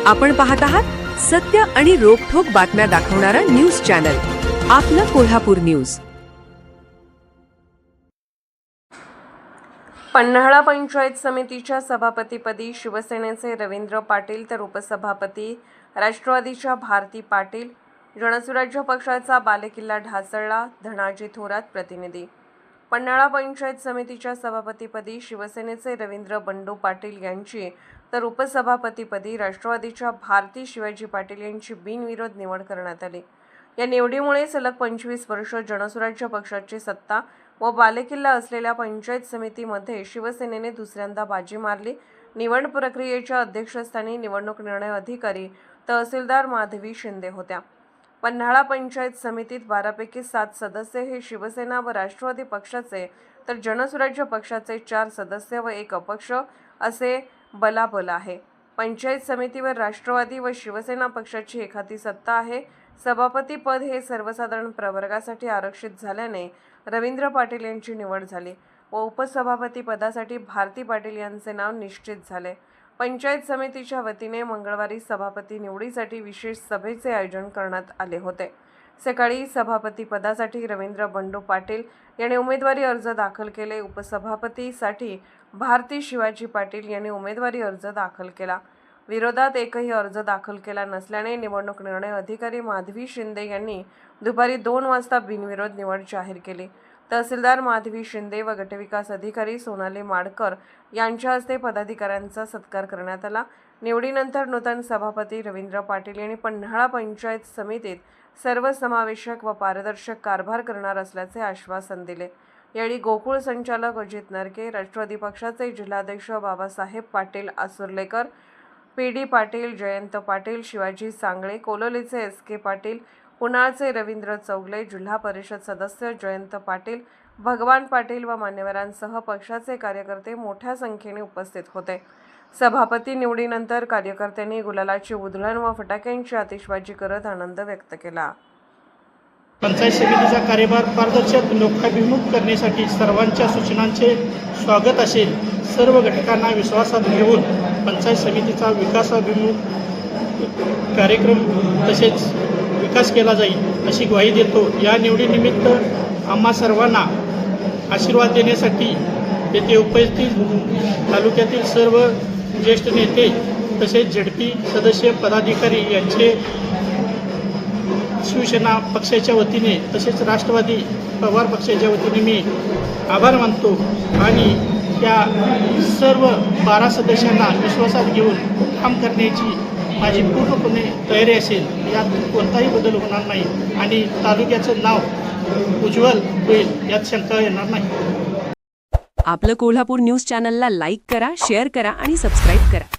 आपण पाहत आहात सत्य आणि रोखठोक बातम्या दाखवणारा न्यूज चॅनल आपलं कोल्हापूर न्यूज। पन्हाळा पंचायत समितीच्या सभापतीपदी शिवसेनेचे रवींद्र पाटील तर उपसभापती राष्ट्रवादीच्या भारती पाटील। जनसुराज्य पक्षाचा बालेकिल्ला ढासळला, धनाजी थोरात प्रतिनिधी। पन्हाळा पंचायत समितीच्या सभापतीपदी शिवसेनेचे रवींद्र बंडू पाटील यांची तर उपसभापतीपदी राष्ट्रवादीच्या भारती शिवाजी पाटील यांची बिनविरोध निवड करण्यात आली। या निवडीमुळे सलग 25 वर्ष जनसुराज्य पक्षाची सत्ता व बालेकिल्ला असलेल्या पंचायत समितीमध्ये शिवसेनेने दुसऱ्यांदा बाजी मारली। निवड प्रक्रियेच्या अध्यक्षस्थानी निवडणूक निर्णय अधिकारी तहसीलदार माधवी शिंदे होत्या। पन्हाळा पंचायत समितीत 12 पैकी 7 सदस्य हे शिवसेना व राष्ट्रवादी पक्षाचे तर जनसुराज्य पक्षाचे 4 सदस्य व 1 अपक्ष असे बलाबल आहे। पंचायत समितीवर राष्ट्रवादी व शिवसेना पक्षाची एखादी सत्ता आहे। सभापती पद हे सर्वसाधारण प्रवर्गासाठी आरक्षित झाल्याने रवींद्र पाटील यांची निवड झाली व उपसभापती पदासाठी भारती पाटील यांचे नाव निश्चित झाले। पंचायत समितीच्या वतीने मंगळवारी सभापती निवडीसाठी विशेष सभेचे आयोजन करण्यात आले होते। सकाळी सभापती पदासाठी रवींद्र बंडू पाटील यांनी उमेदवारी अर्ज दाखल केले। उपसभापतीसाठी भारती शिवाजी पाटील यांनी उमेदवारी अर्ज दाखल केला। विरोधात एकही अर्ज दाखल केला नसल्याने निवडणूक निर्णय अधिकारी माधवी शिंदे यांनी दुपारी 2 वाजता बिनविरोध निवड जाहीर केली। तहसीलदार माधवी शिंदे व गटविकास अधिकारी सोनाली माडकर यांच्या हस्ते पदाधिकाऱ्यांचा सत्कार करण्यात आला। निवडीनंतर नूतन सभापती रवींद्र पाटील यांनी पन्हाळा पंचायत समितीत सर्वसमावेशक व पारदर्शक कारभार करणार असल्याचे आश्वासन दिले। यावेळी गोकुळ संचालक अजित नरके, राष्ट्रवादी पक्षाचे जिल्हाध्यक्ष बाबासाहेब पाटील आसुर्लेकर, पी.डी. पाटील, जयंत पाटील, शिवाजी सांगळे, कोलोलीचे एस.के. पाटील, पुनाळचे रवींद्र चौगले, जिल्हा परिषद सदस्य जयंत पाटील, भगवान पाटील व मान्यवरांसह पक्षाचे कार्यकर्ते मोठ्या संख्येने उपस्थित होते। सभापती निवडीनंतर कार्यकर्त्यांनी गुलालाची उधळण व फटाक्यांची आतिषबाजी करत आनंद व्यक्त केला। पंचायत समितीचा कार्यभार पारदर्शक लोकाभिमुख करण्यासाठी सर्वांच्या सूचनांचे स्वागत असेल। सर्व घटकांना विश्वासात घेऊन पंचायत समितीचा विकासाभिमुख कार्यक्रम तसेच विकास केला जाईल अशी ग्वाही देतो। या निवडीनिमित्त आम्हा सर्वांना आशीर्वाद देण्यासाठी येथे उपस्थित तालुक्यातील सर्व ज्येष्ठ नेते तसेच झेडपी सदस्य पदाधिकारी यांचे शिवसेना पक्षाच्या वतीने तसेच राष्ट्रवादी पवार पक्षाच्या वतीने मी आभार मानतो आणि त्या सर्व 12 सदस्यांना विश्वासात घेऊन काम करण्याची माझी पूर्णपणे तयारी असेल। यात कोणताही बदल होणार नाही आणि तालुक्याचं नाव उज्ज्वल होईल यात शंका येणार नाही। आपलं कोल्हापूर न्यूज चॅनलला लाईक करा, शेअर करा आणि सबस्क्राईब करा।